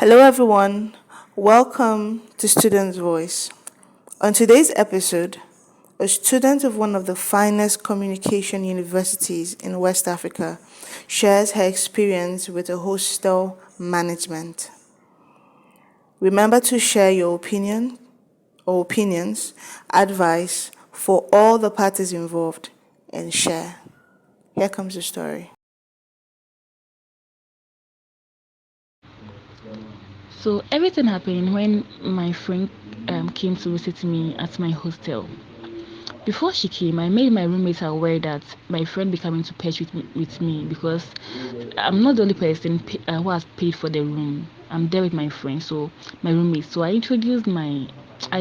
Hello, everyone. Welcome to Student's Voice. On today's episode, a student of one of the finest communication universities in West Africa shares her experience with a hostel management. Remember to share your opinion or opinions, advice for all the parties involved, and share. Here comes the story. So everything happened when my friend came to visit me at my hostel. Before she came, I made my roommates aware that my friend be coming to patch with me because I'm not the only person who has paid for the room. I'm there with my friend, so my roommate. So I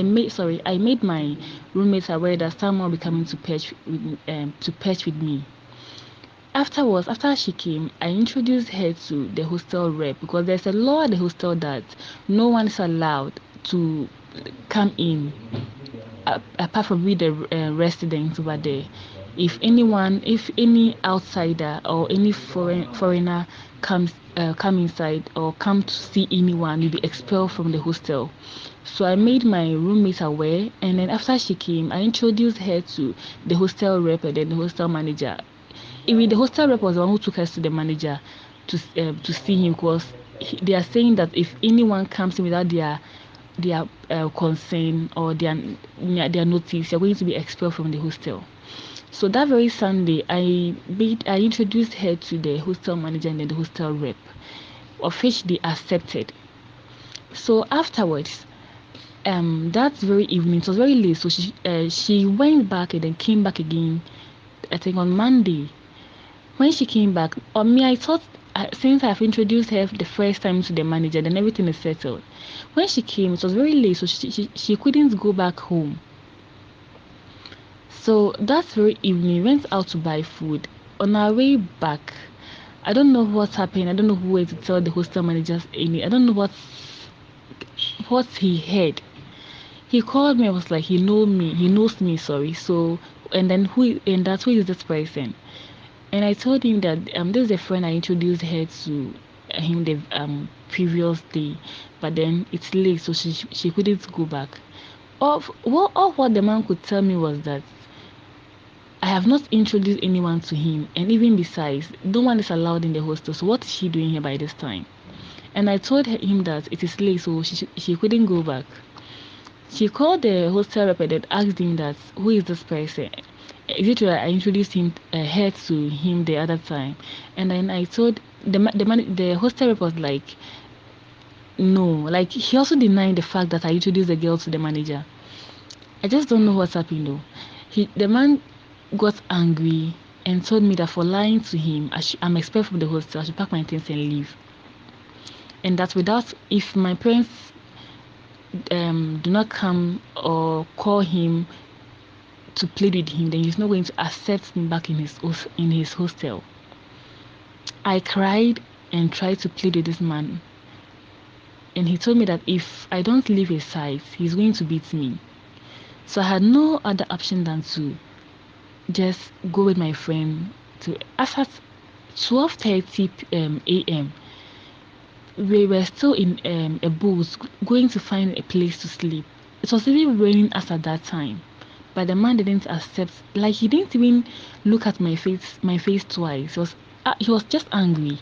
made my roommates aware that someone will be coming to patch with me. After she came, I introduced her to the hostel rep because there's a law at the hostel that no one is allowed to come in apart from we the residents over there. If any outsider or any foreigner come inside or come to see anyone, you'll be expelled from the hostel. So I made my roommate aware, and then after she came, I introduced her to the hostel rep and then the hostel manager. Even the hostel rep was the one who took us to the manager to see him because they are saying that if anyone comes in without their consent or their notice, you're going to be expelled from the hostel. So that very Sunday, I introduced her to the hostel manager and then the hostel rep, of which they accepted. So afterwards, that very evening, it was very late, so she went back and then came back again. I think on Monday. When she came back, on me, I thought since I've introduced her the first time to the manager, then everything is settled. When she came, it was very late, so she couldn't go back home. So that very evening, we went out to buy food. On our way back, I don't know what happened. I don't know who went to tell the hostel managers any. I don't know what he heard. He called me. I was like, he know me. He knows me. Sorry. So and that's who is this person? And I told him that this is a friend I introduced her to him the previous day, but then it's late, so she couldn't go back. All what the man could tell me was that I have not introduced anyone to him, and even besides, no one is allowed in the hostel. So what is she doing here by this time? And I told him that it is late, so she couldn't go back. She called the hostel rep and asked him that who is this person? Is it true that I introduced her to him the other time? And then I told the hostel rep was like, no, like he also denied the fact that I introduced the girl to the manager. I just don't know what's happened though. The man got angry and told me that for lying to him, I'm expelled from the hostel. I should pack my things and leave. And that without if my parents do not come or call him to plead with him, then he's not going to accept me back in his hostel. I cried and tried to plead with this man, and he told me that if I don't leave his side, he's going to beat me. So I had no other option than to just go with my friend to as at 12:30 a.m. We were still in a booth going to find a place to sleep. It was even raining us at that time. But the man didn't accept, like he didn't even look at my face twice. He was just angry.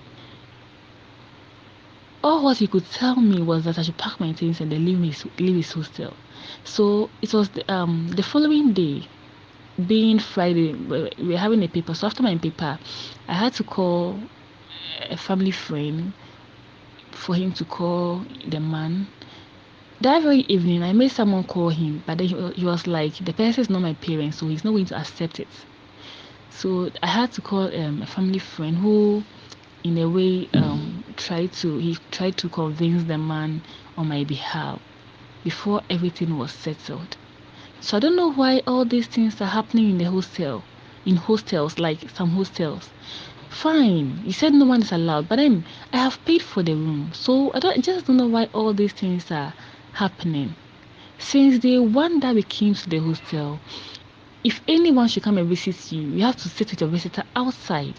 All what he could tell me was that I should pack my things and then leave his hostel. So it was the following day, being Friday, we were having a paper. So after my paper, I had to call a family friend for him to call the man. That very evening, I made someone call him, but then he was like, the person is not my parent, so he's not going to accept it. So I had to call a family friend who, in a way, tried to convince the man on my behalf before everything was settled. So I don't know why all these things are happening in the hostel, in hostels, like some hostels. Fine, you said no one is allowed, but then I have paid for the room, so I just don't know why all these things are happening. Since day one that we came to the hostel, if anyone should come and visit you, you have to sit with your visitor outside.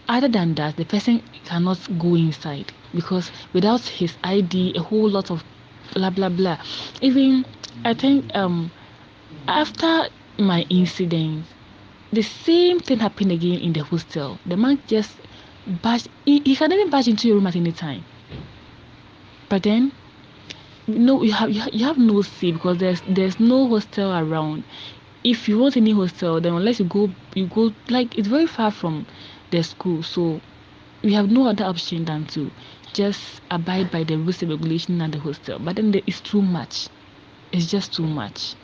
Other than that, the person cannot go inside. because without his ID, a whole lot of blah blah blah. Even I think after my incident, the same thing happened again in the hostel. The man just bash. He can even bash into your room at any time. But then no, you have no say because there's no hostel around. If you want any hostel, then unless you go like it's very far from the school, so we have no other option than to just abide by the rules and regulation at the hostel. But then it's too much. It's just too much.